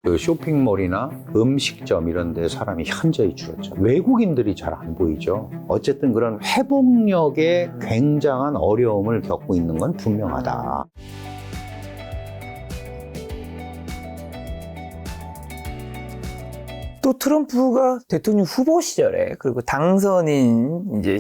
그 쇼핑몰이나 음식점 이런 데 사람이 현저히 줄었죠. 외국인들이 잘 안 보이죠. 어쨌든 그런 회복력에 굉장한 어려움을 겪고 있는 건 분명하다. 또 트럼프가 대통령 후보 시절에 그리고 당선인 이제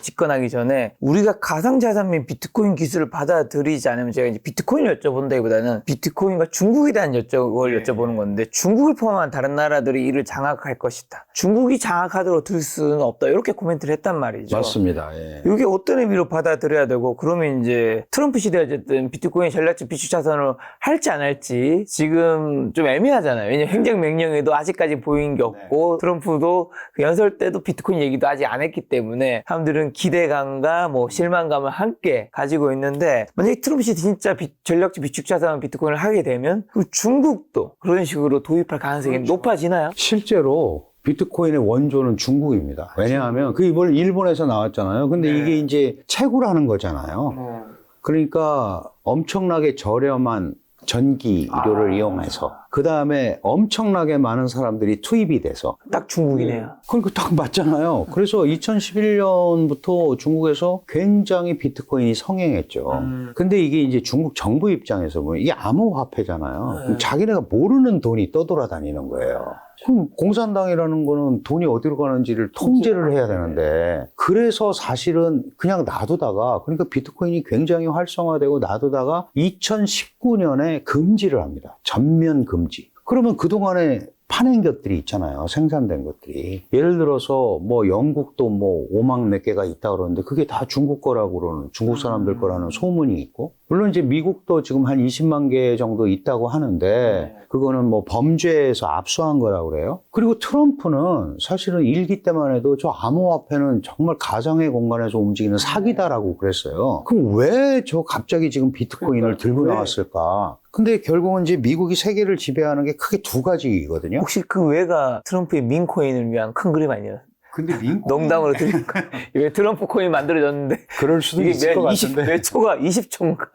집권하기 전에 우리가 가상자산민 비트코인 기술을 받아들이지 않으면 제가 이제 비트코인을 여쭤본다기보다는 비트코인과 중국에 대한 여쭤보는 건데 중국을 포함한 다른 나라들이 이를 장악할 것이다. 중국이 장악하도록 둘 수는 없다. 이렇게 코멘트를 했단 말이죠. 맞습니다. 예. 이게 어떤 의미로 받아들여야 되고 그러면 이제 트럼프 시대에 어쨌든 비트코인 전략적 비축자산으로 할지 안 할지 지금 좀 애매하잖아요. 왜냐면 행정명령에도 아직까지 보인 게 없고 트럼프도 그 연설 때도 비트코인 얘기도 아직 안 했기 때문에 사람들은 기대감과 뭐 실망감을 함께 가지고 있는데 만약에 트럼프 시대 진짜 전략적 비축자산 비트코인을 하게 되면 그럼 중국도 그런 식으로 도입할 가능성이 높아지나요? 실제로 비트코인의 원조는 중국입니다. 왜냐하면 그 이번 일본에서 나왔잖아요. 근데 이게 이제 채굴하는 거잖아요. 그러니까 엄청나게 저렴한 전기료를 이용해서 그 다음에 엄청나게 많은 사람들이 투입이 돼서 딱 중국이네요. 그러니까 딱 맞잖아요. 그래서 2011년부터 중국에서 굉장히 비트코인이 성행했죠. 근데 이게 이제 중국 정부 입장에서 보면 이게 암호화폐잖아요. 그럼 자기네가 모르는 돈이 떠돌아다니는 거예요. 그럼 공산당이라는 거는 돈이 어디로 가는지를 통제를 해야 되는데 그래서 사실은 그냥 놔두다가 그러니까 비트코인이 굉장히 활성화되고 놔두다가 2019년에 금지를 합니다. 전면 금지. 그러면 그동안에 파낸 것들이 있잖아요. 생산된 것들이. 예를 들어서 뭐 영국도 뭐 5만 몇 개가 있다 그러는데 그게 다 중국 거라고 그러는 중국 사람들 거라는 소문이 있고 물론 이제 미국도 지금 한 20만 개 정도 있다고 하는데 그거는 뭐 범죄에서 압수한 거라고 그래요. 그리고 트럼프는 사실은 일기 때만 해도 저 암호화폐는 정말 가상의 공간에서 움직이는 사기다라고 그랬어요. 그럼 왜 저 갑자기 지금 비트코인을 들고 나왔을까? 근데 결국은 이제 미국이 세계를 지배하는 게 크게 두 가지거든요. 혹시 그 외가 트럼프의 민코인을 위한 큰 그림 아니에요? 근데 농담으로 드린 거예요. 왜 트럼프 코인 만들어졌는데 그럴 수도 있을 것 같은데. 몇 초가 20초인가?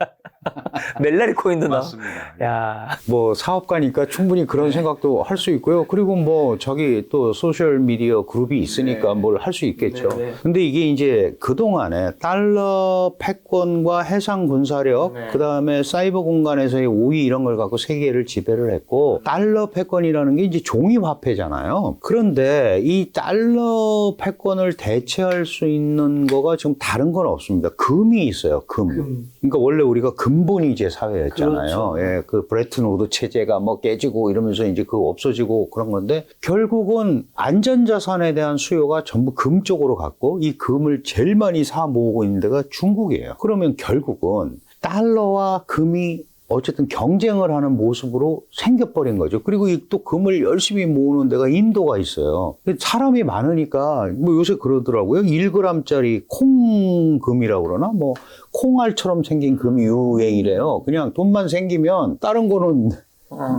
멜라리 코인도 나와. 맞습니다. 야, 뭐 사업가니까 충분히 그런 생각도 할 수 있고요. 그리고 뭐 저기 또 소셜 미디어 그룹이 있으니까 뭘 할 수 있겠죠. 근데 이게 이제 그동안에 달러 패권과 해상 군사력, 그다음에 사이버 공간에서의 우위 이런 걸 갖고 세계를 지배를 했고 달러 패권이라는 게 이제 종이 화폐잖아요. 그런데 이 달러 패권을 대체할 수 있는 거가 지금 다른 건 없습니다. 금이 있어요. 금. 그러니까 원래 우리가 금본위제 사회였잖아요. 그렇죠. 예, 그 브레튼 우드 체제가 뭐 깨지고 이러면서 이제 그거 없어지고 그런 건데 결국은 안전자산에 대한 수요가 전부 금 쪽으로 갔고 이 금을 제일 많이 사 모으고 있는 데가 중국이에요. 그러면 결국은 달러와 금이 어쨌든 경쟁을 하는 모습으로 생겨버린 거죠. 그리고 또 금을 열심히 모으는 데가 인도가 있어요. 사람이 많으니까 뭐 요새 그러더라고요. 1g짜리 콩금이라고 그러나 뭐 콩알처럼 생긴 금이 유행이래요. 그냥 돈만 생기면 다른 거는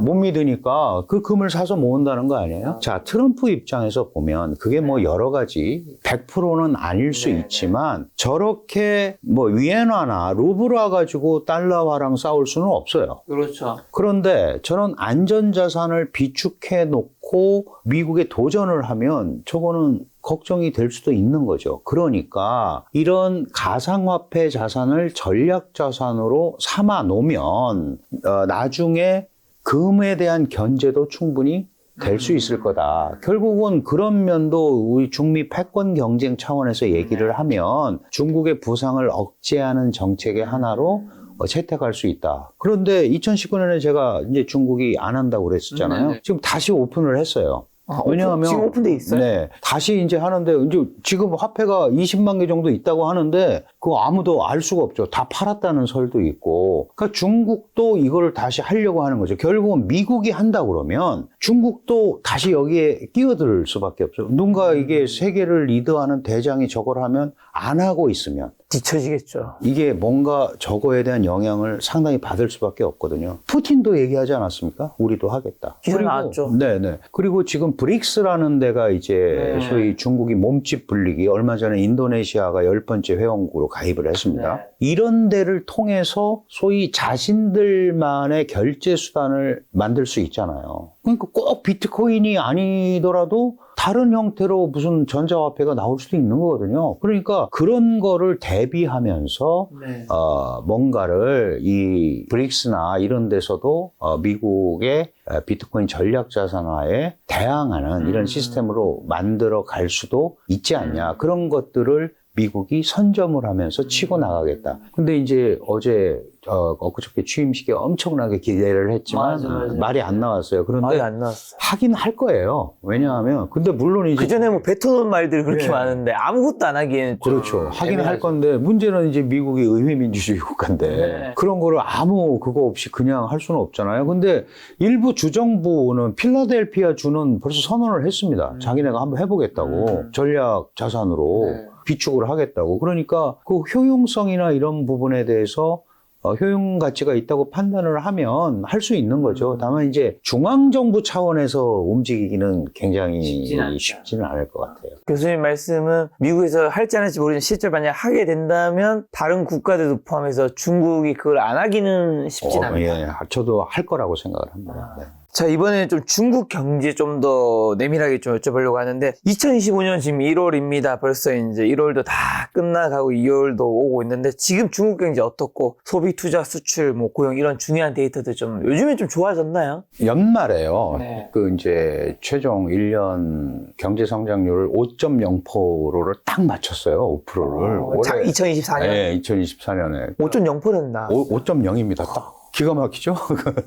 못 믿으니까 그 금을 사서 모은다는 거 아니에요? 자, 트럼프 입장에서 보면 그게 뭐 여러 가지 100%는 아닐 수 있지만 저렇게 뭐 위엔화나 루블화 가지고 달러화랑 싸울 수는 없어요. 그렇죠. 그런데 저런 안전자산을 비축해 놓고 미국에 도전을 하면 저거는 걱정이 될 수도 있는 거죠. 그러니까 이런 가상화폐 자산을 전략자산으로 삼아 놓으면 나중에 금에 대한 견제도 충분히 될 수 있을 거다. 결국은 그런 면도 우리 중미 패권 경쟁 차원에서 얘기를 하면 중국의 부상을 억제하는 정책의 하나로 채택할 수 있다. 그런데 2019년에 제가 이제 중국이 안 한다고 그랬었잖아요. 지금 다시 오픈을 했어요. 왜냐하면 지금 오픈돼 있어요? 네, 다시 이제 하는데 이제 지금 화폐가 20만 개 정도 있다고 하는데 그거 아무도 알 수가 없죠. 다 팔았다는 설도 있고. 그러니까 중국도 이거를 다시 하려고 하는 거죠. 결국은 미국이 한다 그러면 중국도 다시 여기에 끼어들 수밖에 없죠. 누군가 이게 세계를 리드하는 대장이 저걸 하면 안 하고 있으면 뒤처지겠죠. 이게 뭔가 저거에 대한 영향을 상당히 받을 수밖에 없거든요. 푸틴도 얘기하지 않았습니까? 우리도 하겠다. 기사 나왔죠. 네네. 그리고 지금 브릭스라는 데가 이제 네. 소위 중국이 몸집 불리기, 얼마 전에 인도네시아가 10번째 회원국으로 가입을 했습니다. 네. 이런 데를 통해서 소위 자신들만의 결제 수단을 만들 수 있잖아요. 그러니까 꼭 비트코인이 아니더라도 다른 형태로 무슨 전자화폐가 나올 수도 있는 거거든요. 그러니까 그런 거를 대비하면서 네. 뭔가를 이 브릭스나 이런 데서도 미국의 비트코인 전략 자산화에 대항하는 이런 시스템으로 만들어 갈 수도 있지 않냐. 그런 것들을 미국이 선점을 하면서 치고 나가겠다. 근데 이제 어제 엊그저께 취임식에 엄청나게 기대를 했지만 맞아. 말이 안 나왔어요. 그런데 말이 안 나왔어. 하긴 할 거예요. 왜냐하면 근데 물론 이제 그 전에 뭐 뱉어놓은 말들이 그렇게 네. 많은데 아무것도 안 하기에는 좀 그렇죠. 하긴 할 애매하죠. 건데 문제는 이제 미국이 의회민주주의 국가인데 네. 그런 거를 아무 그거 없이 그냥 할 수는 없잖아요. 근데 일부 주정부는 필라델피아 주는 벌써 선언을 했습니다. 자기네가 한번 해보겠다고 전략 자산으로 네. 비축을 하겠다고. 그러니까 그 효용성이나 이런 부분에 대해서 효용 가치가 있다고 판단을 하면 할 수 있는 거죠. 다만 이제 중앙정부 차원에서 움직이기는 굉장히 쉽지는 않을 것 같아요. 교수님 말씀은 미국에서 할지 안 할지 모르지만 실제 만약 하게 된다면 다른 국가들도 포함해서 중국이 그걸 안 하기는 쉽진 않다. 예, 저도 할 거라고 생각을 합니다. 네. 자, 이번에는 좀 중국 경제 좀 더 내밀하게 좀 여쭤보려고 하는데 2025년 지금 1월입니다. 벌써 이제 1월도 다 끝나가고 2월도 오고 있는데 지금 중국 경제 어떻고 소비, 투자, 수출, 뭐 고용 이런 중요한 데이터들 좀 요즘에 좀 좋아졌나요? 연말에요. 네. 그 이제 최종 1년 경제 성장률을 5.0%를 딱 맞췄어요. 5%를. 2024년? 네, 2024년에 5.0%였나? 5.0입니다. 딱 기가 막히죠?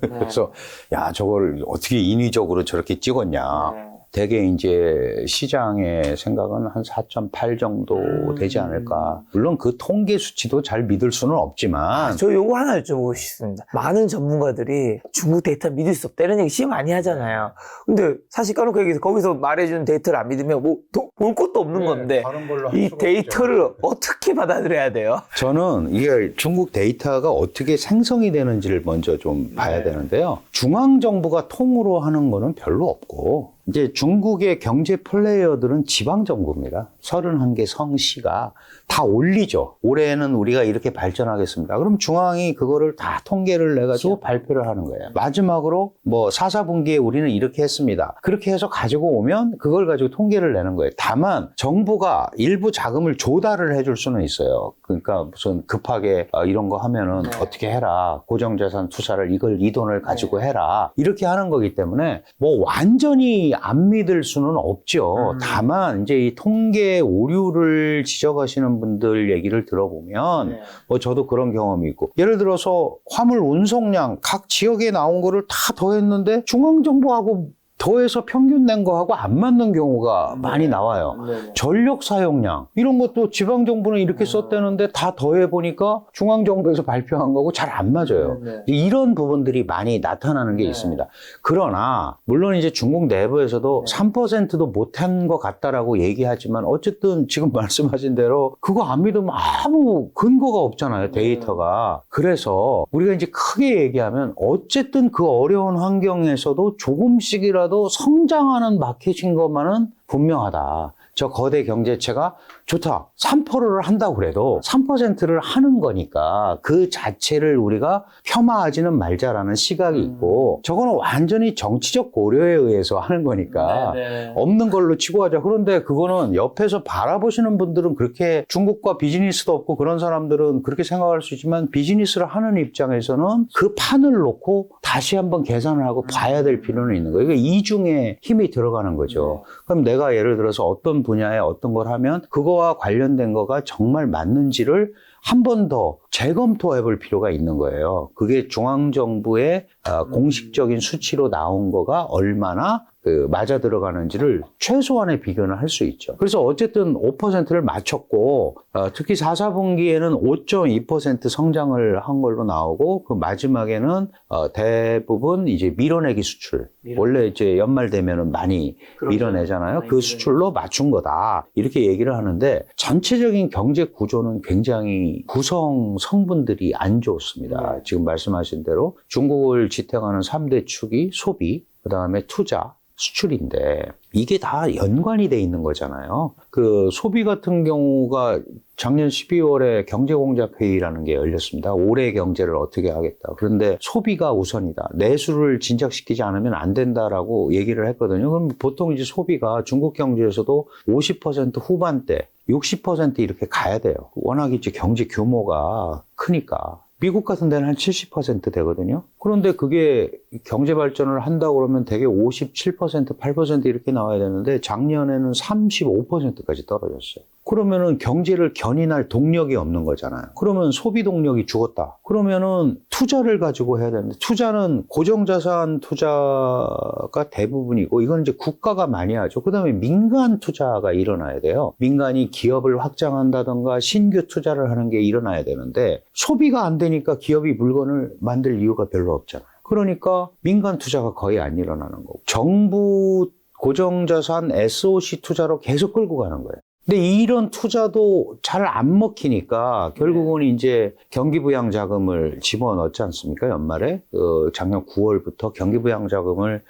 그래서 야, 저걸 어떻게 인위적으로 저렇게 찍었냐. 대개 이제 시장의 생각은 한 4.8 정도 되지 않을까. 물론 그 통계 수치도 잘 믿을 수는 없지만. 저 요거 하나 여쭤보고 싶습니다. 많은 전문가들이 중국 데이터 믿을 수 없다 이런 얘기 진짜 많이 하잖아요. 근데 사실 까놓고 얘기해서 거기서 말해주는 데이터를 안 믿으면 뭐 볼 것도 없는 건데 다른 걸로 할 이 수가 데이터를 어떻게 받아들여야 돼요? 저는 이게 중국 데이터가 어떻게 생성이 되는지를 먼저 좀 봐야 되는데요. 중앙정부가 통으로 하는 거는 별로 없고, 이제 중국의 경제 플레이어들은 지방정부입니다. 31개 성시가 다 올리죠. 올해는 우리가 이렇게 발전하겠습니다. 그럼 중앙이 그거를 다 통계를 내가지고 발표를 하는 거예요. 마지막으로 뭐 4, 4분기에 우리는 이렇게 했습니다. 그렇게 해서 가지고 오면 그걸 가지고 통계를 내는 거예요. 다만 정부가 일부 자금을 조달을 해줄 수는 있어요. 그러니까 무슨 급하게 이런 거 하면은 어떻게 해라. 고정자산 투자를 이 돈을 가지고 해라. 이렇게 하는 거기 때문에 뭐 완전히 안 믿을 수는 없죠. 다만 이제 이 통계 오류를 지적하시는 분들 얘기를 들어보면 뭐 저도 그런 경험이 있고, 예를 들어서 화물 운송량 각 지역에 나온 거를 다 더했는데 중앙정부하고 더해서 평균 낸 거하고 안 맞는 경우가 많이 나와요. 전력 사용량 이런 것도 지방정부는 이렇게 썼다는데 다 더해보니까 중앙정부에서 발표한 거하고 잘 안 맞아요. 이런 부분들이 많이 나타나는 게 있습니다. 그러나 물론 이제 중국 내부에서도 3%도 못한 것 같다라고 얘기하지만 어쨌든 지금 말씀하신 대로 그거 안 믿으면 아무 근거가 없잖아요. 데이터가. 그래서 우리가 이제 크게 얘기하면 어쨌든 그 어려운 환경에서도 조금씩이라도 성장하는 마켓인 것만은 분명하다. 저 거대 경제체가 좋다. 3%를 한다고 그래도 3%를 하는 거니까 그 자체를 우리가 폄하하지는 말자라는 시각이 있고, 저거는 완전히 정치적 고려에 의해서 하는 거니까 없는 걸로 치고 하자. 그런데 그거는 옆에서 바라보시는 분들은 그렇게, 중국과 비즈니스도 없고 그런 사람들은 그렇게 생각할 수 있지만 비즈니스를 하는 입장에서는 그 판을 놓고 다시 한번 계산을 하고 봐야 될 필요는 있는 거예요. 이게 이중에 힘이 들어가는 거죠. 그럼 내가 예를 들어서 어떤 분야에 어떤 걸 하면 그거와 관련된 거가 정말 맞는지를 한 번 더 재검토해 볼 필요가 있는 거예요. 그게 중앙정부의 공식적인 수치로 나온 거가 얼마나 맞아 들어가는지를 최소한의 비교는 할 수 있죠. 그래서 어쨌든 5%를 맞췄고 특히 4, 4분기에는 5.2% 성장을 한 걸로 나오고 그 마지막에는 대부분 이제 밀어내기 수출. 원래 이제 연말 되면은 많이 밀어내잖아요. 그 수출로 맞춘 거다. 이렇게 얘기를 하는데 전체적인 경제 구조는 굉장히 구성 성분들이 안 좋습니다. 지금 말씀하신 대로 중국을 지탱하는 3대 축이 소비, 그다음에 투자, 수출인데 이게 다 연관이 돼 있는 거잖아요. 그 소비 같은 경우가 작년 12월에 경제공작회의라는 게 열렸습니다. 올해 경제를 어떻게 하겠다. 그런데 소비가 우선이다. 내수를 진작시키지 않으면 안 된다라고 얘기를 했거든요. 그럼 보통 이제 소비가 중국 경제에서도 50% 후반대, 60% 이렇게 가야 돼요. 워낙 이제 경제 규모가 크니까. 미국 같은 데는 한 70% 되거든요. 그런데 그게 경제 발전을 한다고 그러면 되게 57%, 8% 이렇게 나와야 되는데 작년에는 35%까지 떨어졌어요. 그러면은 경제를 견인할 동력이 없는 거잖아요. 그러면 소비 동력이 죽었다. 그러면은 투자를 가지고 해야 되는데 투자는 고정자산 투자가 대부분이고 이건 이제 국가가 많이 하죠. 그다음에 민간 투자가 일어나야 돼요. 민간이 기업을 확장한다던가 신규 투자를 하는 게 일어나야 되는데 소비가 안 되니까 기업이 물건을 만들 이유가 별로 없잖아요. 그러니까 민간 투자가 거의 안 일어나는 거고 정부 고정자산 SOC 투자로 계속 끌고 가는 거예요. 근데 이런 투자도 잘 안 먹히니까 결국은 이제 경기부양자금을 집어넣지 않습니까? 연말에 작년 9월부터 경기부양자금을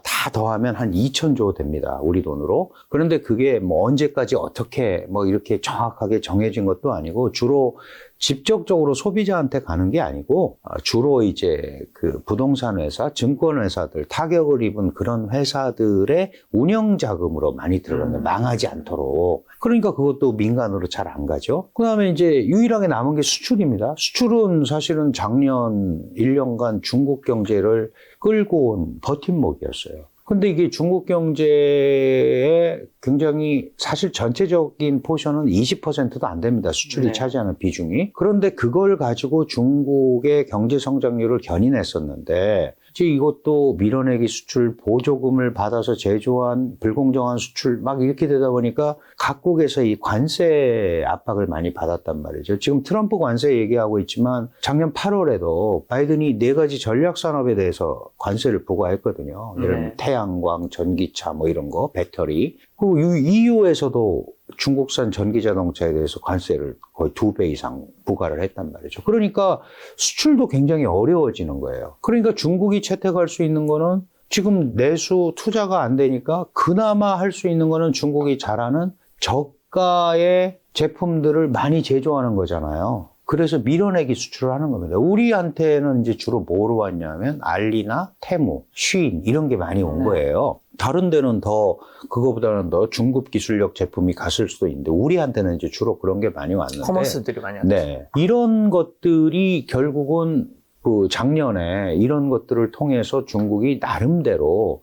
다 더하면 한 2,000조 됩니다. 우리 돈으로. 그런데 그게 뭐 언제까지 어떻게 뭐 이렇게 정확하게 정해진 것도 아니고 주로 직접적으로 소비자한테 가는 게 아니고 주로 이제 그 부동산 회사, 증권 회사들 타격을 입은 그런 회사들의 운영 자금으로 많이 들어가요. 망하지 않도록. 그러니까 그것도 민간으로 잘 안 가죠. 그다음에 이제 유일하게 남은 게 수출입니다. 수출은 사실은 작년 1년간 중국 경제를 끌고 온 버팀목이었어요. 근데 이게 중국 경제의 굉장히 사실 전체적인 포션은 20%도 안 됩니다. 수출이 차지하는 비중이. 그런데 그걸 가지고 중국의 경제 성장률을 견인했었는데 이제 이것도 밀어내기 수출 보조금을 받아서 제조한 불공정한 수출 막 이렇게 되다 보니까 각국에서 이 관세 압박을 많이 받았단 말이죠. 지금 트럼프 관세 얘기하고 있지만 작년 8월에도 바이든이 4가지 전략 산업에 대해서 관세를 부과했거든요. 예를 들면 태양광, 전기차 뭐 이런 거, 배터리. 그리고 EU에서도 중국산 전기자동차에 대해서 관세를 거의 2배 이상 부과를 했단 말이죠. 그러니까 수출도 굉장히 어려워지는 거예요. 그러니까 중국이 채택할 수 있는 거는 지금 내수 투자가 안 되니까 그나마 할 수 있는 거는 중국이 잘하는 저가의 제품들을 많이 제조하는 거잖아요. 그래서 밀어내기 수출을 하는 겁니다. 우리한테는 이제 주로 뭐로 왔냐면 알리나 테무, 쉬인 이런 게 많이 온 거예요. 다른 데는 더 그거보다는 더 중급 기술력 제품이 갔을 수도 있는데 우리한테는 이제 주로 그런 게 많이 왔는데 커머스들이 많이 왔죠. 네. 이런 것들이 결국은 그 작년에 이런 것들을 통해서 중국이 나름대로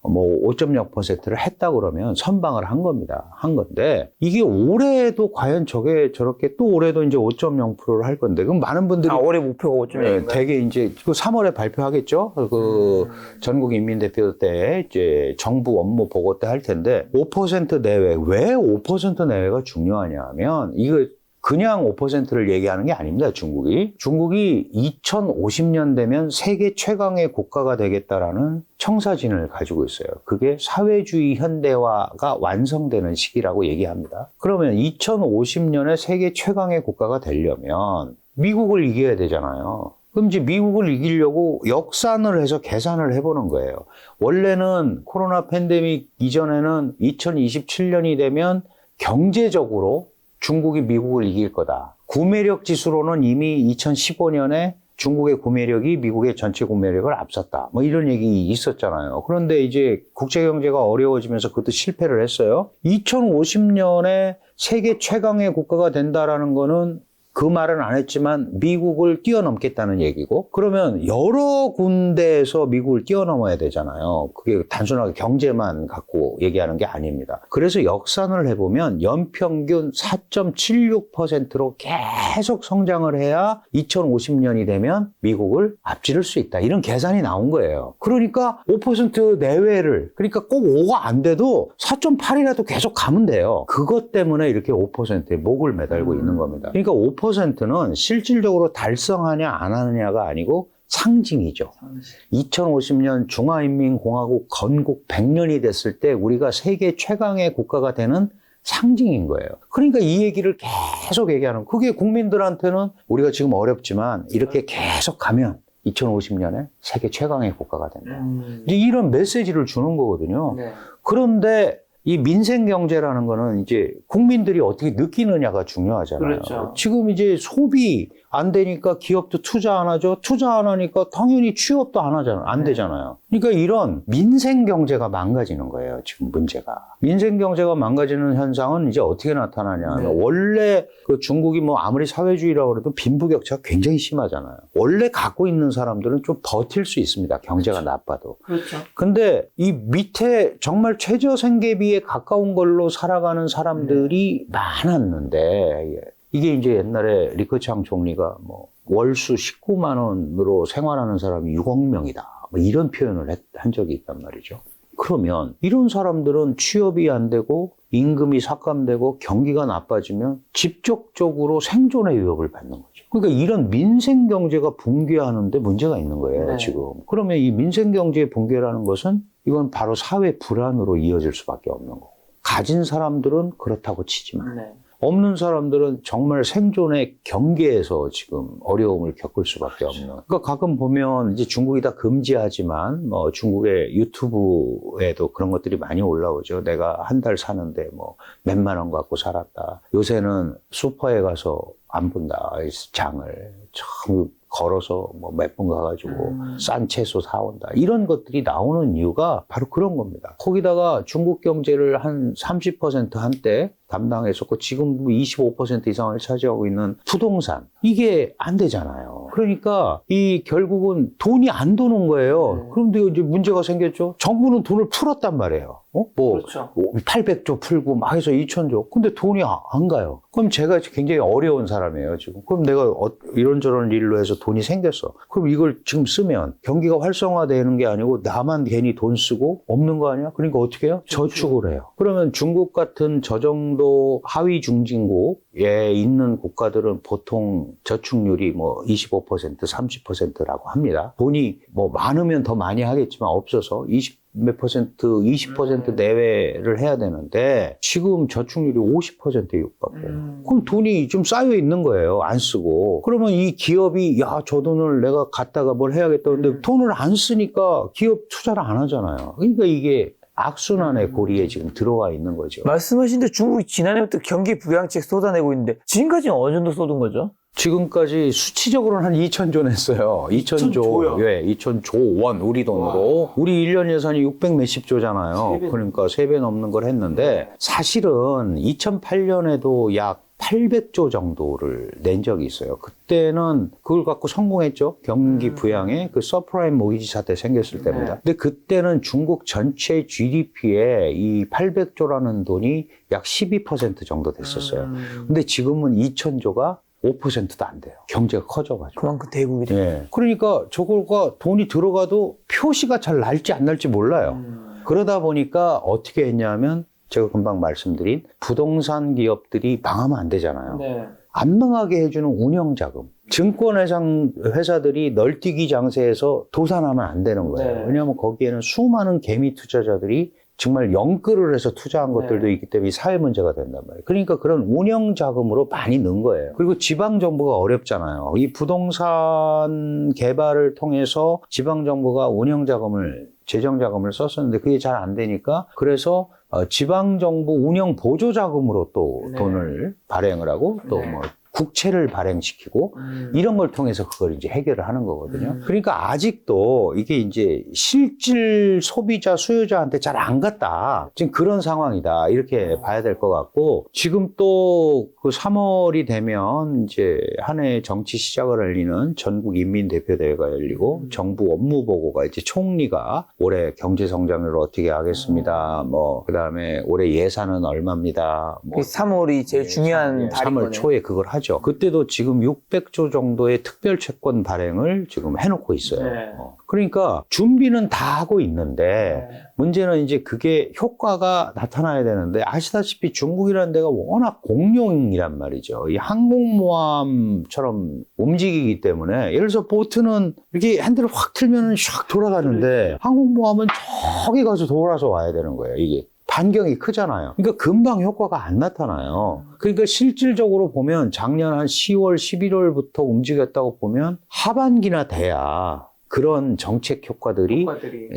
뭐 5.0%를 했다 그러면 선방을 한 겁니다. 한 건데 이게 올해도 과연 저렇게 또 올해도 이제 5.0%를 할 건데 그럼 많은 분들이 올해 목표가 5.0인가요? 되게 이제 그 3월에 발표하겠죠. 그 전국 인민대표 때 이제 정부 업무 보고 때 할 텐데 5% 내외 왜 5% 내외가 중요하냐 하면 이거 그냥 5%를 얘기하는 게 아닙니다, 중국이. 중국이 2050년 되면 세계 최강의 국가가 되겠다라는 청사진을 가지고 있어요. 그게 사회주의 현대화가 완성되는 시기라고 얘기합니다. 그러면 2050년에 세계 최강의 국가가 되려면 미국을 이겨야 되잖아요. 그럼 이제 미국을 이기려고 역산을 해서 계산을 해보는 거예요. 원래는 코로나 팬데믹 이전에는 2027년이 되면 경제적으로 중국이 미국을 이길 거다. 구매력 지수로는 이미 2015년에 중국의 구매력이 미국의 전체 구매력을 앞섰다. 뭐 이런 얘기 있었잖아요. 그런데 이제 국제 경제가 어려워지면서 그것도 실패를 했어요. 2050년에 세계 최강의 국가가 된다라는 거는 그 말은 안 했지만 미국을 뛰어넘겠다는 얘기고 그러면 여러 군데에서 미국을 뛰어넘어야 되잖아요. 그게 단순하게 경제만 갖고 얘기하는 게 아닙니다. 그래서 역산을 해보면 연평균 4.76%로 계속 성장을 해야 2050년이 되면 미국을 앞지를 수 있다. 이런 계산이 나온 거예요. 그러니까 5% 내외를 그러니까 꼭 5가 안 돼도 4.8이라도 계속 가면 돼요. 그것 때문에 이렇게 5%에 목을 매달고 있는 겁니다. 그러니까 5%는 실질적으로 달성하냐 안 하느냐가 아니고 상징이죠. 2050년 중화인민공화국 건국 100년이 됐을 때 우리가 세계 최강의 국가가 되는 상징인 거예요. 그러니까 이 얘기를 계속 얘기하는 그게 국민들한테는 우리가 지금 어렵지만 이렇게 계속 가면 2050년에 세계 최강의 국가가 된다. 이제 이런 메시지를 주는 거거든요. 네. 그런데 이 민생경제라는 거는 이제 국민들이 어떻게 느끼느냐가 중요하잖아요. 그렇죠. 지금 이제 소비 안 되니까 기업도 투자 안 하죠. 투자 안 하니까 당연히 취업도 안 하잖아요. 안 되잖아요. 그러니까 이런 민생경제가 망가지는 거예요. 지금 문제가. 민생경제가 망가지는 현상은 이제 어떻게 나타나냐. 네. 원래 그 중국이 뭐 아무리 사회주의라고 그래도 빈부격차가 굉장히 심하잖아요. 원래 갖고 있는 사람들은 좀 버틸 수 있습니다. 경제가 나빠도. 그렇죠. 근데 이 밑에 정말 최저생계비에 가까운 걸로 살아가는 사람들이 많았는데 이게 이제 옛날에 리커창 총리가 뭐 월수 19만 원으로 생활하는 사람이 6억 명이다. 뭐 이런 표현을 한 적이 있단 말이죠. 그러면 이런 사람들은 취업이 안 되고 임금이 삭감되고 경기가 나빠지면 직접적으로 생존의 위협을 받는 거죠. 그러니까 이런 민생경제가 붕괴하는데 문제가 있는 거예요, 네. 지금. 그러면 이 민생경제의 붕괴라는 것은 이건 바로 사회 불안으로 이어질 수밖에 없는 거고. 가진 사람들은 그렇다고 치지만 네. 없는 사람들은 정말 생존의 경계에서 지금 어려움을 겪을 수밖에 없는. 그러니까 가끔 보면 이제 중국이 다 금지하지만 뭐 중국의 유튜브에도 그런 것들이 많이 올라오죠. 내가 한 달 사는데 뭐 몇만 원 갖고 살았다. 요새는 슈퍼에 가서 안 본다. 장을 참 걸어서 뭐 몇 분 가가지고 싼 채소 사온다. 이런 것들이 나오는 이유가 바로 그런 겁니다. 거기다가 중국 경제를 한 30% 한때 담당했었고 지금 25% 이상을 차지하고 있는 부동산. 이게 안 되잖아요. 그러니까 이 결국은 돈이 안 도는 거예요. 그런데 이제 문제가 생겼죠. 정부는 돈을 풀었단 말이에요. 뭐 그렇죠. 800조 풀고 막 해서 2000조. 근데 돈이 안 가요. 그럼 제가 굉장히 어려운 사람이에요, 지금. 그럼 내가 이런저런 일로 해서 돈이 생겼어. 그럼 이걸 지금 쓰면 경기가 활성화되는 게 아니고 나만 괜히 돈 쓰고 없는 거 아니야? 그러니까 어떻게 해요? 저축을 해요. 그러면 중국 같은 저 정도 하위 중진국에 있는 국가들은 보통 저축률이 뭐 25%, 30%라고 합니다. 돈이 뭐 많으면 더 많이 하겠지만 없어서 20몇 퍼센트, 20% 내외를 해야 되는데 지금 저축률이 50%에 육박해요. 그럼 돈이 좀 쌓여 있는 거예요. 안 쓰고. 그러면 이 기업이 야, 저 돈을 내가 갖다가 뭘 해야겠다. 근데 돈을 안 쓰니까 기업 투자를 안 하잖아요. 그러니까 이게 악순환의 고리에 지금 들어와 있는 거죠. 말씀하신 대로 중국이 지난해부터 경기 부양책 쏟아내고 있는데 지금까지는 어느 정도 쏟은 거죠? 지금까지 수치적으로는 한 2,000조 냈어요. 2,000조. 2,000조요? 예, 2,000조 원, 우리 돈으로. 우리 1년 예산이 600 몇십 조잖아요. 그러니까 3배 넘는 걸 했는데, 사실은 2008년에도 약 800조 정도를 낸 적이 있어요. 그때는 그걸 갖고 성공했죠. 경기 부양에 그 서프라임 모기지 사태 생겼을 때입니다. 근데 그때는 중국 전체 GDP에 이 800조라는 돈이 약 12% 정도 됐었어요. 근데 지금은 2,000조가 5%도 안 돼요. 경제가 커져가지고. 그만큼 대국이 돼요. 예. 그러니까 저거가 돈이 들어가도 표시가 잘 날지 안 날지 몰라요. 그러다 보니까 어떻게 했냐면 제가 금방 말씀드린 부동산 기업들이 망하면 안 되잖아요. 네. 안 망하게 해주는 운영자금. 증권회사들이 널뛰기 장세에서 도산하면 안 되는 거예요. 네. 왜냐하면 거기에는 수많은 개미 투자자들이 정말 영끌을 해서 투자한 것들도 있기 때문에 사회 문제가 된단 말이에요. 그러니까 그런 운영 자금으로 많이 넣은 거예요. 그리고 지방 정부가 어렵잖아요. 이 부동산 개발을 통해서 지방 정부가 운영 자금을 재정 자금을 썼었는데 그게 잘 안 되니까 그래서 지방 정부 운영 보조 자금으로 또 돈을 발행을 하고 또 뭐 국채를 발행시키고 이런 걸 통해서 그걸 이제 해결을 하는 거거든요. 그러니까 아직도 이게 이제 실질 소비자, 수요자한테 잘 안 갔다. 지금 그런 상황이다. 이렇게 봐야 될 것 같고, 지금 또 그 3월이 되면 이제 한 해 정치 시작을 알리는 전국 인민대표대회가 열리고, 정부 업무 보고가 이제 총리가 올해 경제 성장률을 어떻게 하겠습니다. 뭐, 그 다음에 올해 예산은 얼마입니다. 뭐 3월이 제일 중요한 3월 달이거네요. 초에 그걸 하죠. 그때도 지금 600조 정도의 특별 채권 발행을 지금 해놓고 있어요. 네. 그러니까 준비는 다 하고 있는데 네. 문제는 이제 그게 효과가 나타나야 되는데, 아시다시피 중국이라는 데가 워낙 공룡이란 말이죠. 이 항공모함처럼 움직이기 때문에, 예를 들어서 보트는 이렇게 핸들을 확 틀면은 샥 돌아가는데 항공모함은 저기 가서 돌아서 와야 되는 거예요. 이게 반경이 크잖아요. 그러니까 금방 효과가 안 나타나요. 그러니까 실질적으로 보면 작년 한 10월, 11월부터 움직였다고 보면 하반기나 돼야 그런 정책 효과들이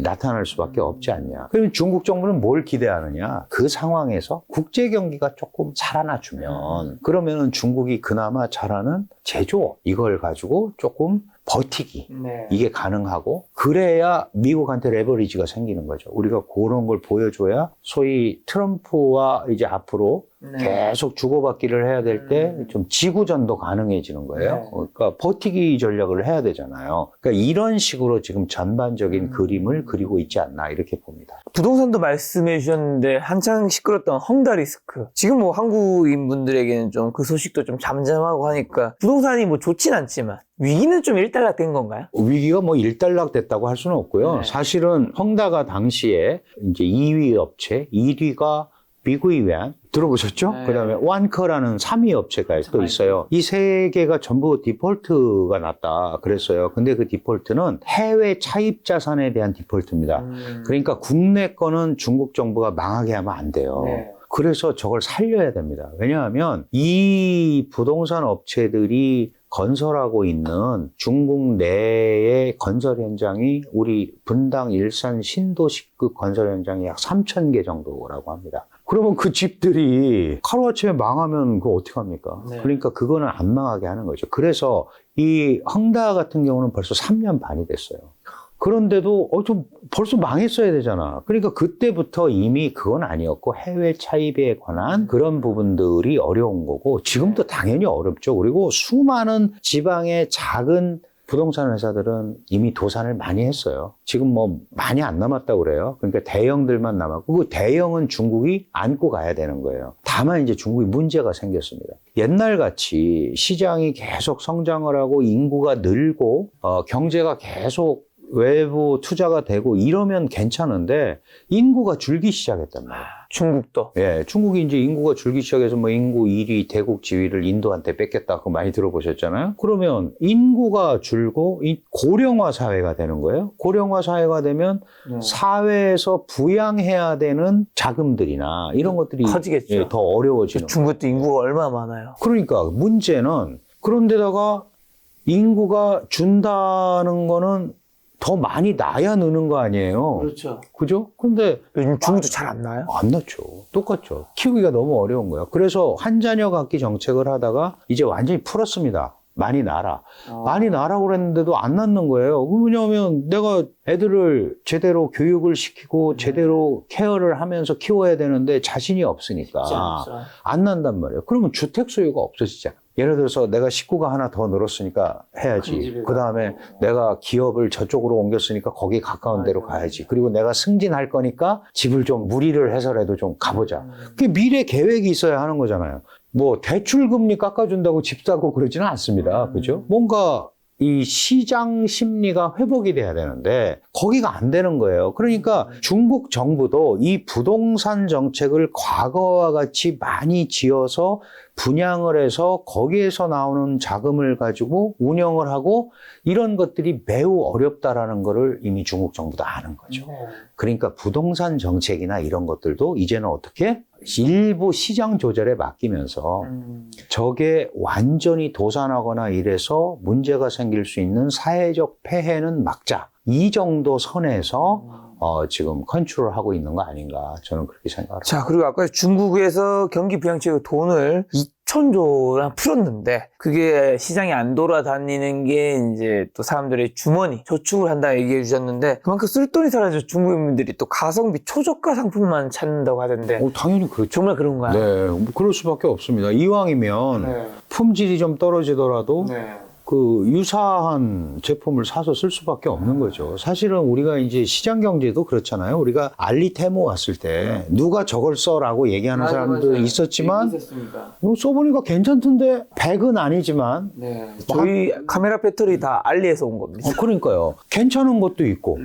나타날 수밖에 없지 않냐. 그러면 중국 정부는 뭘 기대하느냐. 그 상황에서 국제 경기가 조금 살아나주면, 그러면은 중국이 그나마 잘하는 제조업, 이걸 가지고 조금 버티기, 네. 이게 가능하고, 그래야 미국한테 레버리지가 생기는 거죠. 우리가 그런 걸 보여줘야 소위 트럼프와 이제 앞으로 계속 주고받기를 해야 될 때 좀 지구전도 가능해지는 거예요. 네. 그러니까 버티기 전략을 해야 되잖아요. 그러니까 이런 식으로 지금 전반적인 그림을 그리고 있지 않나, 이렇게 봅니다. 부동산도 말씀해 주셨는데 한창 시끄럽던 헝다리스크. 지금 뭐 한국인 분들에게는 좀 그 소식도 좀 잠잠하고 하니까 부동산이 뭐 좋진 않지만 위기는 좀 일단락된 건가요? 위기가 뭐 일단락 됐다고 할 수는 없고요. 네. 사실은 헝다가 당시에 이제 2위 업체, 1위가 미구이완 들어보셨죠? 네. 그다음에 완커라는 3위 업체가 또 있어요. 이 세 개가 전부 디폴트가 났다 그랬어요. 근데 그 디폴트는 해외 차입 자산에 대한 디폴트입니다. 그러니까 국내 거는 중국 정부가 망하게 하면 안 돼요. 네. 그래서 저걸 살려야 됩니다. 왜냐하면 이 부동산 업체들이 건설하고 있는 중국 내의 건설 현장이 우리 분당, 일산, 신도시급 건설 현장이 약 3,000개 정도라고 합니다. 그러면 그 집들이 하루아침에 망하면 그거 어떻게 합니까? 네. 그러니까 그거는 안 망하게 하는 거죠. 그래서 이 헝다 같은 경우는 벌써 3년 반이 됐어요. 그런데도 좀 벌써 망했어야 되잖아. 그러니까 그때부터 이미 그건 아니었고, 해외 차입에 관한 그런 부분들이 어려운 거고, 지금도 당연히 어렵죠. 그리고 수많은 지방의 작은 부동산 회사들은 이미 도산을 많이 했어요. 지금 뭐 많이 안 남았다고 그래요. 그러니까 대형들만 남았고, 그 대형은 중국이 안고 가야 되는 거예요. 다만 이제 중국이 문제가 생겼습니다. 옛날같이 시장이 계속 성장을 하고 인구가 늘고 경제가 계속 외부 투자가 되고 이러면 괜찮은데, 인구가 줄기 시작했단 말이에요. 중국도. 예, 중국이 이제 인구가 줄기 시작해서 뭐 인구 1위 대국 지위를 인도한테 뺏겼다, 그거 많이 들어보셨잖아요. 그러면 인구가 줄고 고령화 사회가 되는 거예요. 고령화 사회가 되면 사회에서 부양해야 되는 자금들이나 이런 것들이 커지겠죠. 예, 더 어려워지는 거예요. 중국도 인구가 얼마나 많아요. 그러니까 문제는, 그런데다가 인구가 준다는 거는 더 많이 나야 느는 거 아니에요. 그렇죠. 그죠? 근데 요즘 중국도 잘 안 나요? 안 낳죠. 똑같죠. 키우기가 너무 어려운 거야. 그래서 한 자녀 갖기 정책을 하다가 이제 완전히 풀었습니다. 많이 낳아라. 많이 낳으라고 그랬는데도 안 낳는 거예요. 왜냐하면 내가 애들을 제대로 교육을 시키고 제대로 케어를 하면서 키워야 되는데 자신이 없으니까 안 낳는단 말이에요. 그러면 주택 소유가 없어지잖아. 예를 들어서 내가 식구가 하나 더 늘었으니까 해야지. 그 다음에 내가 기업을 저쪽으로 옮겼으니까 거기 가까운 데로 가야지. 그리고 내가 승진할 거니까 집을 좀 무리를 해서라도 좀 가보자. 그게 미래 계획이 있어야 하는 거잖아요. 뭐 대출금리 깎아준다고 집 사고 그러지는 않습니다. 그죠? 뭔가 이 시장 심리가 회복이 돼야 되는데 거기가 안 되는 거예요. 그러니까 중국 정부도 이 부동산 정책을 과거와 같이 많이 지어서 분양을 해서 거기에서 나오는 자금을 가지고 운영을 하고 이런 것들이 매우 어렵다라는 거를 이미 중국 정부도 아는 거죠. 그러니까 부동산 정책이나 이런 것들도 이제는 어떻게 일부 시장 조절에 맡기면서 저게 완전히 도산하거나 이래서 문제가 생길 수 있는 사회적 폐해는 막자. 이 정도 선에서 지금 컨트롤 하고 있는 거 아닌가 저는 그렇게 생각합니다. 자, 그리고 아까 중국에서 경기 부양책의 돈을 6천조나 풀었는데 그게 시장이 안 돌아다니는 게 이제 또 사람들의 주머니 저축을 한다 얘기해 주셨는데 그만큼 쓸돈이 사라져 중국인들이 또 가성비 초저가 상품만 찾는다고 하던데 당연히 그렇죠. 정말 그런가요? 네, 뭐 그럴 수밖에 없습니다. 이왕이면 품질이 좀 떨어지더라도 그 유사한 제품을 사서 쓸 수밖에 없는 거죠. 사실은 우리가 이제 시장 경제도 그렇잖아요. 우리가 알리테모 왔을 때 누가 저걸 써라고 얘기하는 사람도 있었지만 이거 써보니까 괜찮던데 100은 아니지만 저희 카메라 배터리 다 알리에서 온 겁니다. 그러니까요. 괜찮은 것도 있고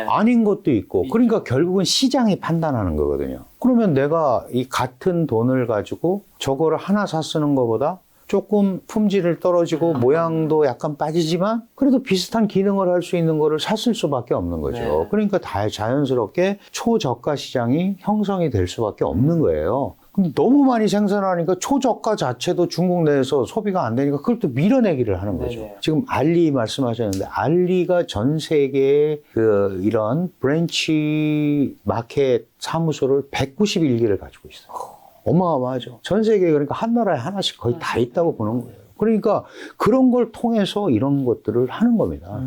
아닌 것도 있고 그러니까 결국은 시장이 판단하는 거거든요. 그러면 내가 이 같은 돈을 가지고 저거를 하나 사 쓰는 것보다 조금 품질을 떨어지고 모양도 약간 빠지지만 그래도 비슷한 기능을 할 수 있는 거를 샀을 수밖에 없는 거죠. 그러니까 자연스럽게 초저가 시장이 형성이 될 수밖에 없는 거예요. 근데 너무 많이 생산하니까 초저가 자체도 중국 내에서 소비가 안 되니까 그걸 또 밀어내기를 하는 거죠. 지금 알리 말씀하셨는데 알리가 전 세계의 그 이런 브랜치 마켓 사무소를 191개를 가지고 있어요. 어마어마하죠. 전 세계에 그러니까 한 나라에 하나씩 거의 다 있다고 보는 거예요. 그러니까 그런 걸 통해서 이런 것들을 하는 겁니다.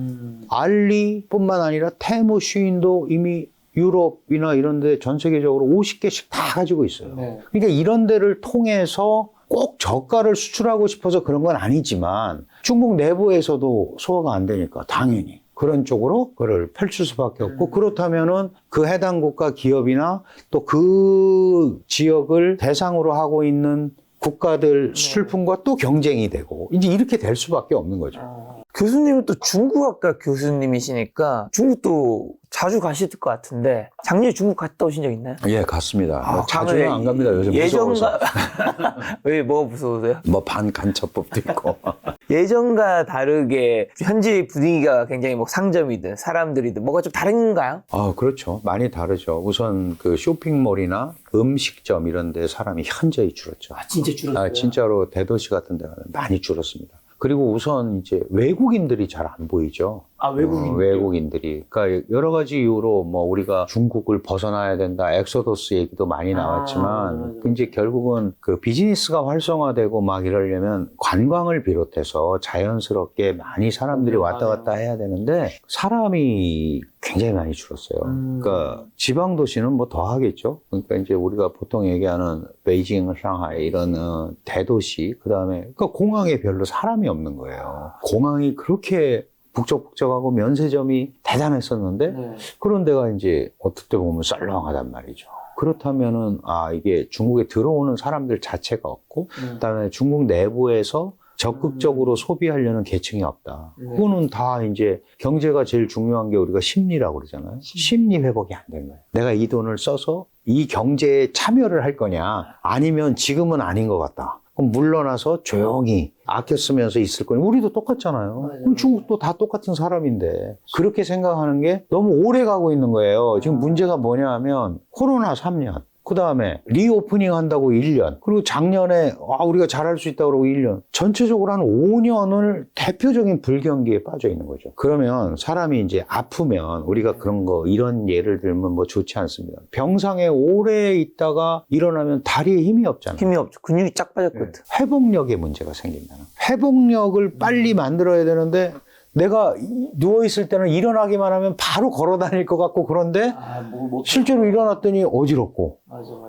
알리뿐만 아니라 테무 쉬인도 이미 유럽이나 이런 데 전 세계적으로 50개씩 다 가지고 있어요. 그러니까 이런 데를 통해서 꼭 저가를 수출하고 싶어서 그런 건 아니지만 중국 내부에서도 소화가 안 되니까 당연히 그런 쪽으로 그걸 펼칠 수밖에 없고 그렇다면은 그 해당 국가 기업이나 또 그 지역을 대상으로 하고 있는 국가들 수출품과 또 경쟁이 되고 이제 이렇게 될 수밖에 없는 거죠. 교수님은 또 중국학과 교수님이시니까 중국도 자주 가실 것 같은데 작년에 중국 갔다 오신 적 있나요? 예, 갔습니다. 자주는 안 갑니다. 요즘 무서워서. 왜 뭐가 무서우세요? 뭐 반간첩법도 있고. 예전과 다르게 현지 분위기가 굉장히 뭐 상점이든 사람들이든 뭐가 좀 다른가요? 그렇죠. 많이 다르죠. 우선 그 쇼핑몰이나 음식점 이런 데 사람이 현저히 줄었죠. 진짜 줄었어요? 진짜로 대도시 같은 데는 많이 줄었습니다. 그리고 우선 이제 외국인들이 잘 안 보이죠. 외국인들이. 그러니까 여러 가지 이유로 뭐 우리가 중국을 벗어나야 된다. 엑소더스 얘기도 많이 나왔지만 이제 결국은 그 비즈니스가 활성화되고 막 이러려면 관광을 비롯해서 자연스럽게 많이 사람들이 왔다 갔다 해야 되는데 사람이 굉장히 많이 줄었어요. 그러니까 지방 도시는 뭐 더 하겠죠. 그러니까 이제 우리가 보통 얘기하는 베이징, 상하이 이런 대도시 그다음에 그러니까 공항에 별로 사람이 없는 거예요. 공항이 그렇게 북적북적하고 면세점이 대단했었는데 그런 데가 이제 어떨 때 보면 썰렁하단 말이죠. 그렇다면은 이게 중국에 들어오는 사람들 자체가 없고 그다음에 중국 내부에서 적극적으로 소비하려는 계층이 없다. 그거는 다 이제 경제가 제일 중요한 게 우리가 심리라고 그러잖아요. 심리 회복이 안 된 거예요. 내가 이 돈을 써서 이 경제에 참여를 할 거냐 아니면 지금은 아닌 것 같다. 그럼 물러나서 조용히 아껴 쓰면서 있을 거냐. 우리도 똑같잖아요. 그럼 중국도 다 똑같은 사람인데 그렇게 생각하는 게 너무 오래 가고 있는 거예요. 지금 문제가 뭐냐 하면 코로나 3년 그 다음에 리오프닝 한다고 1년 그리고 작년에 우리가 잘할 수 있다고 그러고 1년 전체적으로 한 5년을 대표적인 불경기에 빠져 있는 거죠. 그러면 사람이 이제 아프면 우리가 그런 거 이런 예를 들면 뭐 좋지 않습니다. 병상에 오래 있다가 일어나면 다리에 힘이 없잖아요. 힘이 없죠. 근육이 쫙 빠졌거든. 회복력에 문제가 생긴다는. 회복력을 빨리 만들어야 되는데 내가 누워있을 때는 일어나기만 하면 바로 걸어 다닐 것 같고 그런데 실제로 일어났더니 어지럽고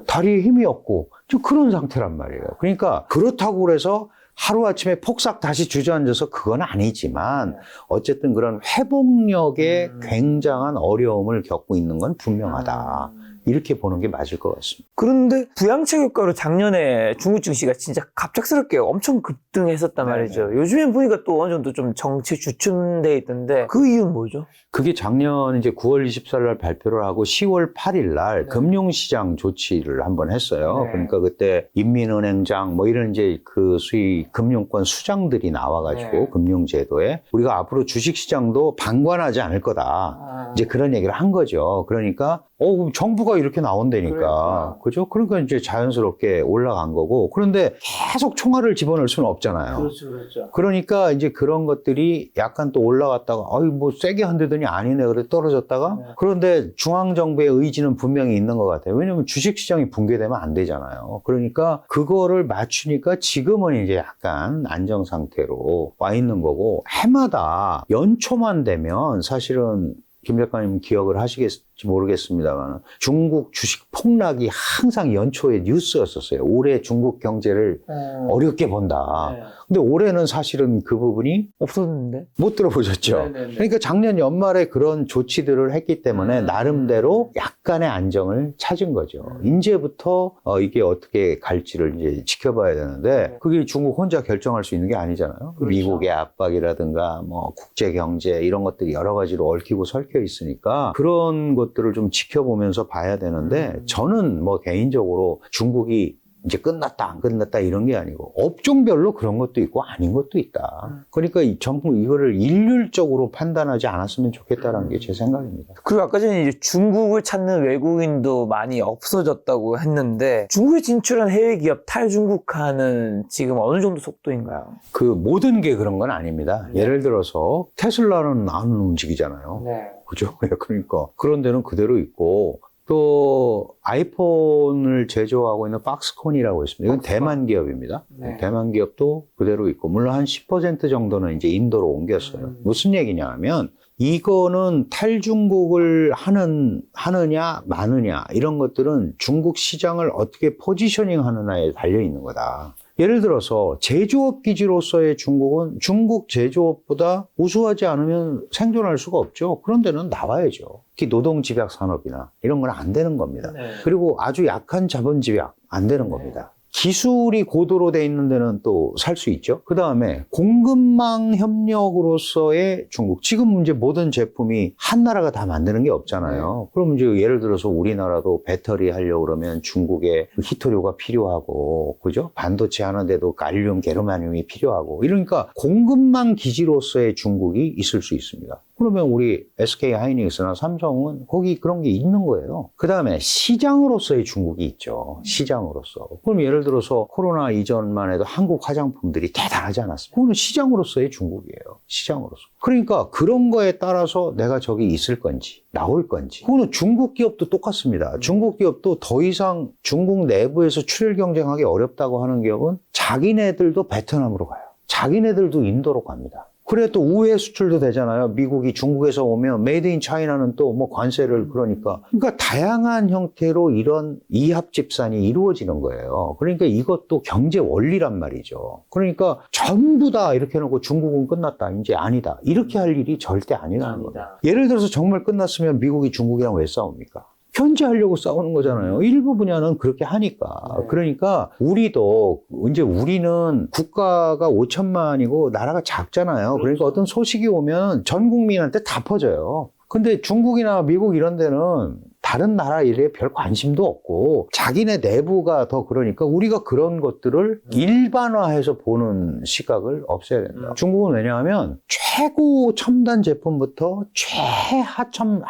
다리에 힘이 없고 좀 그런 상태란 말이에요. 그러니까 그렇다고 그래서 하루아침에 폭삭 다시 주저앉아서 그건 아니지만 어쨌든 그런 회복력에 굉장한 어려움을 겪고 있는 건 분명하다. 이렇게 보는 게 맞을 것 같습니다. 그런데 부양체육과로 작년에 중국 증시가 진짜 갑작스럽게 엄청 급등했었단 말이죠. 요즘엔 보니까 또 어느 정도 좀 정체 주춤돼 있던데 그 이유는 뭐죠? 그게 작년 이제 9월 24일 날 발표를 하고 10월 8일 날 금융시장 조치를 한번 했어요. 그러니까 그때 인민은행장 뭐 이런 이제 그 수의 금융권 수장들이 나와가지고 금융제도에 우리가 앞으로 주식시장도 방관하지 않을 거다. 이제 그런 얘기를 한 거죠. 그러니까 그럼 정부가 이렇게 나온다니까. 그죠? 그러니까 이제 자연스럽게 올라간 거고. 그런데 계속 총알을 집어넣을 수는 없잖아요. 그렇죠. 그러니까 이제 그런 것들이 약간 또 올라갔다가, 뭐 세게 흔들더니 아니네. 그래 떨어졌다가. 네. 그런데 중앙정부의 의지는 분명히 있는 것 같아요. 왜냐면 주식시장이 붕괴되면 안 되잖아요. 그러니까 그거를 맞추니까 지금은 이제 약간 안정 상태로 와 있는 거고, 해마다 연초만 되면 사실은 김 작가님 기억을 하시겠지 모르겠습니다만 중국 주식 폭락이 항상 연초에 뉴스였었어요. 올해 중국 경제를 어렵게 본다. 네. 근데 올해는 사실은 그 부분이 없었는데? 못 들어보셨죠. 네네네. 그러니까 작년 연말에 그런 조치들을 했기 때문에 나름대로 약간의 안정을 찾은 거죠. 이제부터 이게 어떻게 갈지를 이제 지켜봐야 되는데 그게 중국 혼자 결정할 수 있는 게 아니잖아요. 그렇죠. 미국의 압박이라든가 뭐 국제 경제 이런 것들이 여러 가지로 얽히고 설켜 있으니까 그런 것들을 좀 지켜보면서 봐야 되는데 저는 뭐 개인적으로 중국이 이제 끝났다 안 끝났다 이런 게 아니고 업종별로 그런 것도 있고 아닌 것도 있다. 그러니까 이 정부 이거를 일률적으로 판단하지 않았으면 좋겠다라는 게 제 생각입니다. 그리고 아까 전에 이제 중국을 찾는 외국인도 많이 없어졌다고 했는데 중국에 진출한 해외 기업 탈중국화는 지금 어느 정도 속도인가요? 그 모든 게 그런 건 아닙니다. 예를 들어서 테슬라는 안 움직이잖아요. 네. 그죠? 그러니까 그런 데는 그대로 있고 또 아이폰을 제조하고 있는 박스콘이라고 있습니다. 이건 대만 기업입니다. 네. 대만 기업도 그대로 있고 물론 한 10% 정도는 이제 인도로 옮겼어요. 무슨 얘기냐 하면 이거는 탈중국을 하느냐 마느냐 이런 것들은 중국 시장을 어떻게 포지셔닝 하느냐에 달려 있는 거다. 예를 들어서 제조업 기지로서의 중국은 중국 제조업보다 우수하지 않으면 생존할 수가 없죠. 그런 데는 나와야죠. 특히 노동집약 산업이나 이런 건 안 되는 겁니다. 네. 그리고 아주 약한 자본집약 안 되는 겁니다. 기술이 고도로 돼 있는 데는 또 살 수 있죠. 그 다음에 공급망 협력으로서의 중국. 지금 이제 모든 제품이 한 나라가 다 만드는 게 없잖아요. 그럼 이제 예를 들어서 우리나라도 배터리 하려고 그러면 중국에 히토류가 필요하고, 그죠? 반도체 하는데도 갈륨, 게르마늄이 필요하고. 이러니까 공급망 기지로서의 중국이 있을 수 있습니다. 그러면 우리 SK 하이닉스나 삼성은 거기 그런 게 있는 거예요. 그 다음에 시장으로서의 중국이 있죠. 시장으로서. 그럼 예를 들어서 코로나 이전만 해도 한국 화장품들이 대단하지 않았습니까? 그거는 시장으로서의 중국이에요. 시장으로서. 그러니까 그런 거에 따라서 내가 저기 있을 건지 나올 건지. 그거는 중국 기업도 똑같습니다. 중국 기업도 더 이상 중국 내부에서 출혈 경쟁하기 어렵다고 하는 기업은 자기네들도 베트남으로 가요. 자기네들도 인도로 갑니다. 그래 또 우회 수출도 되잖아요. 미국이 중국에서 오면 메이드 인 차이나는 또 뭐 관세를 그러니까 다양한 형태로 이런 이합 집산이 이루어지는 거예요. 그러니까 이것도 경제 원리란 말이죠. 그러니까 전부 다 이렇게 해놓고 중국은 끝났다 이제 아니다 이렇게 할 일이 절대 아니라는 거예요. 예를 들어서 정말 끝났으면 미국이 중국이랑 왜 싸웁니까? 견제하려고 싸우는 거잖아요. 일부 분야는 그렇게 하니까. 그러니까 우리도 이제 우리는 국가가 5천만이고 나라가 작잖아요. 그러니까 어떤 소식이 오면 전 국민한테 다 퍼져요. 근데 중국이나 미국 이런 데는 다른 나라 일에 별 관심도 없고 자기네 내부가 더 그러니까 우리가 그런 것들을 일반화해서 보는 시각을 없애야 된다. 중국은 왜냐하면 최고 첨단 제품부터 최하첨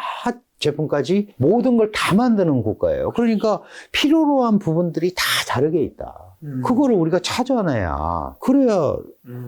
제품까지 모든 걸 다 만드는 국가예요. 그러니까 필요로 한 부분들이 다 다르게 있다. 그거를 우리가 찾아내야 그래야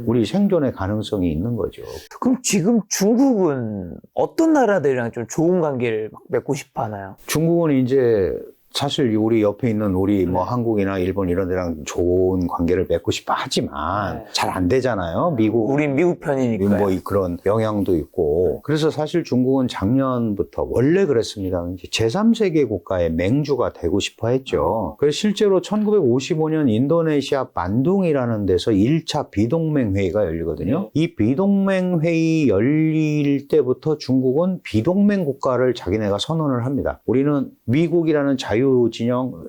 우리 생존의 가능성이 있는 거죠. 그럼 지금 중국은 어떤 나라들이랑 좀 좋은 관계를 맺고 싶어 하나요? 중국은 이제 사실 우리 옆에 있는 우리 뭐 한국이나 일본 이런 데랑 좋은 관계를 맺고 싶어 하지만 잘 안 되잖아요. 미국. 우린 미국 편이니까요. 뭐 그런 영향도 있고. 그래서 사실 중국은 작년부터 원래 그랬습니다. 이제 제3세계 국가의 맹주가 되고 싶어 했죠. 그래서 실제로 1955년 인도네시아 반둥이라는 데서 1차 비동맹 회의가 열리거든요. 이 비동맹 회의 열릴 때부터 중국은 비동맹 국가를 자기네가 선언을 합니다. 우리는 미국이라는 자유진영,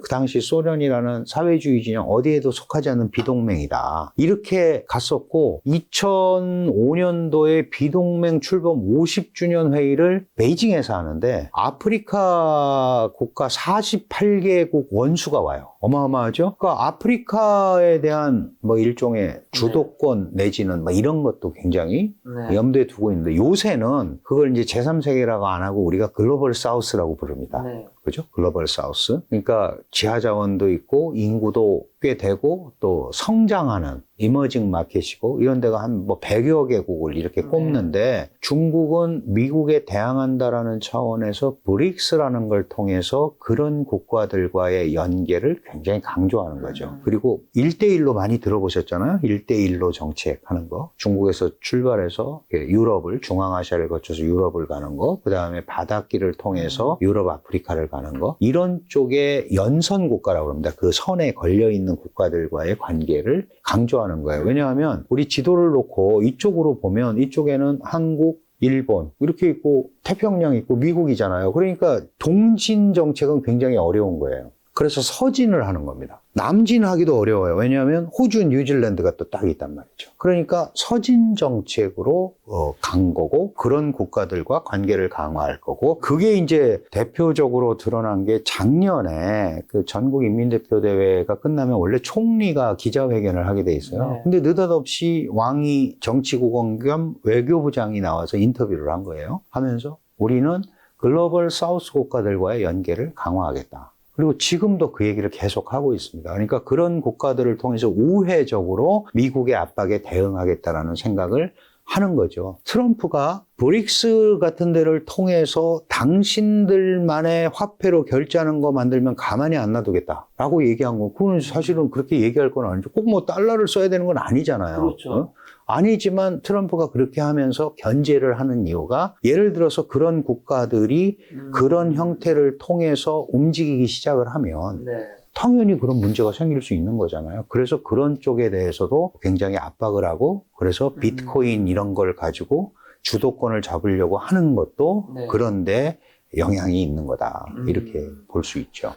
그 당시 소련이라는 사회주의 진영 어디에도 속하지 않는 비동맹이다. 이렇게 갔었고 2005년도에 비동맹 출범 50주년 회의를 베이징에서 하는데 아프리카 국가 48개국 원수가 와요. 어마어마하죠? 그러니까 아프리카에 대한 뭐 일종의 주도권 내지는 뭐 이런 것도 굉장히 염두에 두고 있는데 요새는 그걸 이제 제3세계라고 안 하고 우리가 글로벌 사우스라고 부릅니다. 그죠? 글로벌 사우스. 그러니까 지하 자원도 있고 인구도 꽤 되고 또 성장하는 이머징 마켓이고 이런 데가 한 뭐 100여 개국을 이렇게 꼽는데 중국은 미국에 대항한다라는 차원에서 브릭스라는 걸 통해서 그런 국가들과의 연계를 굉장히 강조하는 거죠. 그리고 1대1로 많이 들어보셨잖아요. 1대1로 정책하는 거. 중국에서 출발해서 유럽을, 중앙아시아를 거쳐서 유럽을 가는 거. 그 다음에 바닷길을 통해서 유럽, 아프리카를 가는 거. 이런 쪽에 연선 국가라고 합니다. 그 선에 걸려있는 국가들과의 관계를 강조하는 거예요. 왜냐하면 우리 지도를 놓고 이쪽으로 보면 이쪽에는 한국, 일본 이렇게 있고 태평양 있고 미국이잖아요. 그러니까 동진 정책은 굉장히 어려운 거예요. 그래서 서진을 하는 겁니다. 남진하기도 어려워요. 왜냐하면 호주, 뉴질랜드가 또 딱 있단 말이죠. 그러니까 서진 정책으로 간 거고 그런 국가들과 관계를 강화할 거고 그게 이제 대표적으로 드러난 게 작년에 그 전국인민대표대회가 끝나면 원래 총리가 기자회견을 하게 돼 있어요. 네. 근데 느닷없이 왕이 정치국원 겸 외교부장이 나와서 인터뷰를 한 거예요. 하면서 우리는 글로벌 사우스 국가들과의 연계를 강화하겠다. 그리고 지금도 그 얘기를 계속하고 있습니다. 그러니까 그런 국가들을 통해서 우회적으로 미국의 압박에 대응하겠다라는 생각을 하는 거죠. 트럼프가 브릭스 같은 데를 통해서 당신들만의 화폐로 결제하는 거 만들면 가만히 안 놔두겠다라고 얘기한 거. 그건 사실은 그렇게 얘기할 건 아니죠. 꼭 뭐 달러를 써야 되는 건 아니잖아요. 그렇죠. 아니지만 트럼프가 그렇게 하면서 견제를 하는 이유가 예를 들어서 그런 국가들이 그런 형태를 통해서 움직이기 시작을 하면 네. 당연히 그런 문제가 생길 수 있는 거잖아요. 그래서 그런 쪽에 대해서도 굉장히 압박을 하고 그래서 비트코인 이런 걸 가지고 주도권을 잡으려고 하는 것도 네. 그런데 영향이 있는 거다. 이렇게 볼 수 있죠.